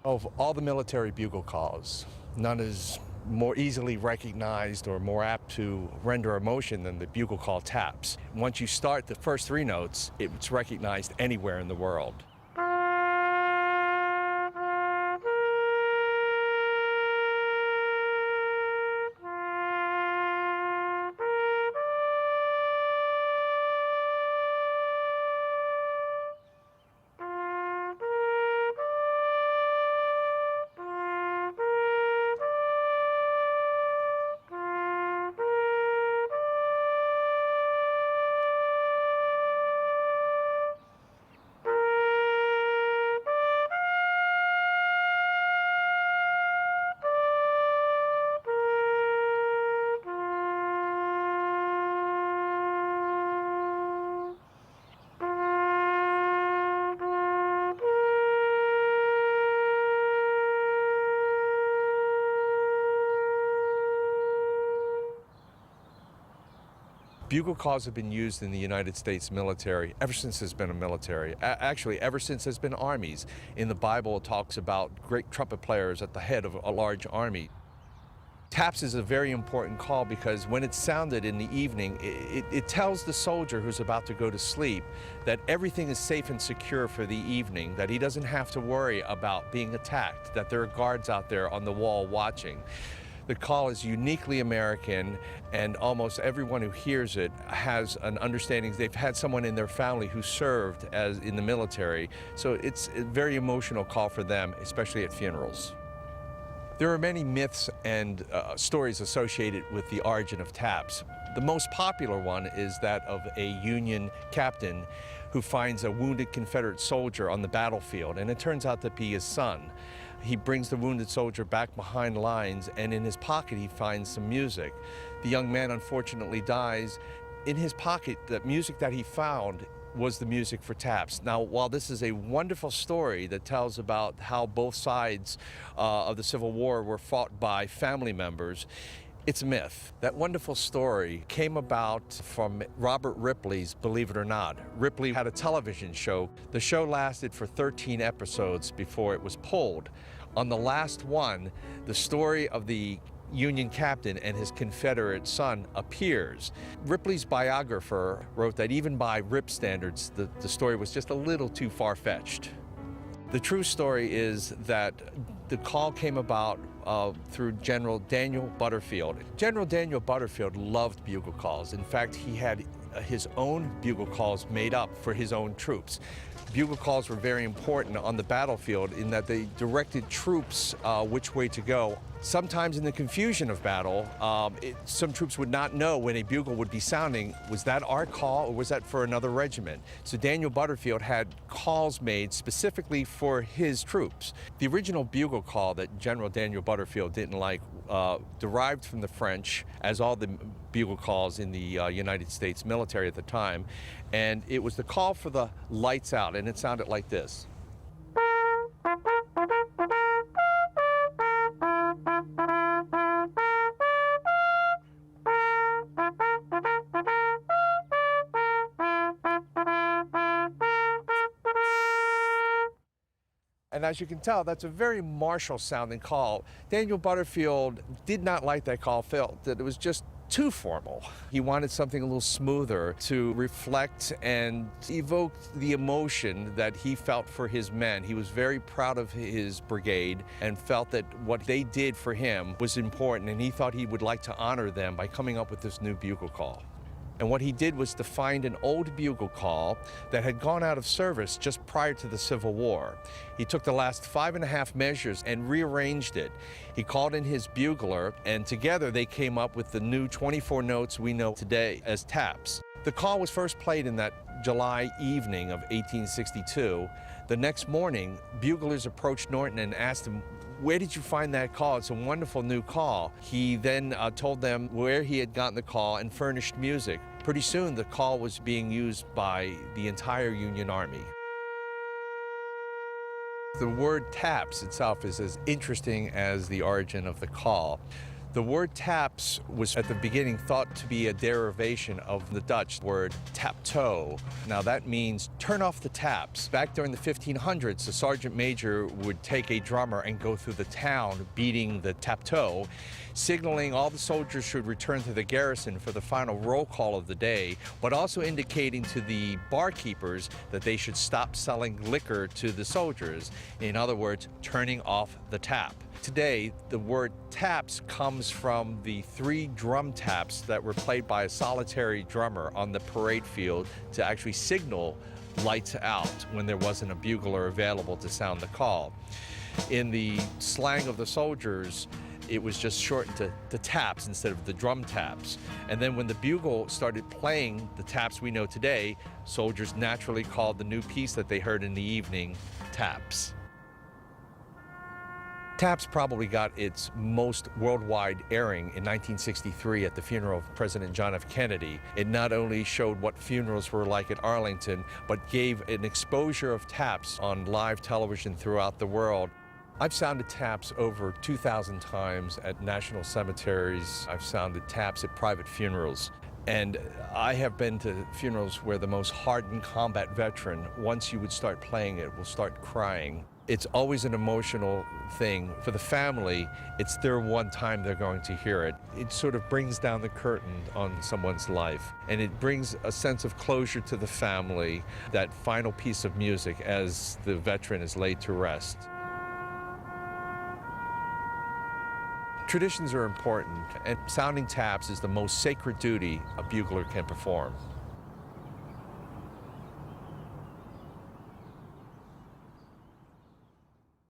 Of all the military bugle calls, none is more easily recognized or more apt to render emotion than the bugle call taps. Once you start the first 3 notes, it's recognized anywhere in the world. Bugle calls have been used in the United States military ever since there's been a military. Actually, ever since there's been armies. In the Bible, it talks about great trumpet players at the head of a large army. Taps is a very important call because when it's sounded in the evening, it tells the soldier who's about to go to sleep that everything is safe and secure for the evening, that he doesn't have to worry about being attacked, that there are guards out there on the wall watching. The call is uniquely American, and almost everyone who hears it has an understanding. They've had someone in their family who served as in the military, so it's a very emotional call for them, especially at funerals. There are many myths and stories associated with the origin of taps. The most popular one is that of a Union captain who finds a wounded Confederate soldier on the battlefield, and it turns out to be his son. He brings the wounded soldier back behind lines, and in his pocket he finds some music. The young man unfortunately dies. In his pocket, the music that he found was the music for taps. Now, while this is a wonderful story that tells about how both sides of the Civil War were fought by family members, it's a myth. That wonderful story came about from Robert Ripley's Believe It or Not. Ripley had a television show. The show lasted for 13 episodes before it was pulled. On the last one, the story of the Union captain and his Confederate son appears. Ripley's biographer wrote that even by Rip standards, the story was just a little too far-fetched. The true story is that the call came about through General Daniel Butterfield. General Daniel Butterfield loved bugle calls. In fact, he had his own bugle calls made up for his own troops. Bugle calls were very important on the battlefield in that they directed troops which way to go. Sometimes in the confusion of battle, some troops would not know when a bugle would be sounding, was that our call or was that for another regiment? So Daniel Butterfield had calls made specifically for his troops. The original bugle call that General Daniel Butterfield didn't like derived from the French, as all the bugle calls in the United States military at the time, and it was the call for the lights out, and it sounded like this. And as you can tell, that's a very martial sounding call. Daniel Butterfield did not like that call, felt that it was just too formal. He wanted something a little smoother to reflect and evoke the emotion that he felt for his men. He was very proud of his brigade and felt that what they did for him was important, and he thought he would like to honor them by coming up with this new bugle call. And what he did was to find an old bugle call that had gone out of service just prior to the Civil War. He took the last 5½ measures and rearranged it. He called in his bugler, and together they came up with the new 24 notes we know today as taps. The call was first played in that July evening of 1862. The next morning, buglers approached Norton and asked him, "Where did you find that call? It's a wonderful new call." He then told them where he had gotten the call and furnished music. Pretty soon, the call was being used by the entire Union Army. The word taps itself is as interesting as the origin of the call. The word taps was at the beginning thought to be a derivation of the Dutch word taptoe. Now that means turn off the taps. Back during the 1500s, the sergeant major would take a drummer and go through the town beating the taptoe, signaling all the soldiers should return to the garrison for the final roll call of the day, but also indicating to the barkeepers that they should stop selling liquor to the soldiers. In other words, turning off the tap. Today, the word taps comes from the 3 drum taps that were played by a solitary drummer on the parade field to actually signal lights out when there wasn't a bugler available to sound the call. In the slang of the soldiers, it was just shortened to taps instead of the drum taps. And then when the bugle started playing the taps we know today, soldiers naturally called the new piece that they heard in the evening taps. Taps probably got its most worldwide airing in 1963 at the funeral of President John F. Kennedy. It not only showed what funerals were like at Arlington, but gave an exposure of taps on live television throughout the world. I've sounded taps over 2,000 times at national cemeteries. I've sounded taps at private funerals. And I have been to funerals where the most hardened combat veteran, once you would start playing it, will start crying. It's always an emotional thing. For the family, it's their one time they're going to hear it. It sort of brings down the curtain on someone's life, and it brings a sense of closure to the family, that final piece of music as the veteran is laid to rest. Traditions are important, and sounding taps is the most sacred duty a bugler can perform.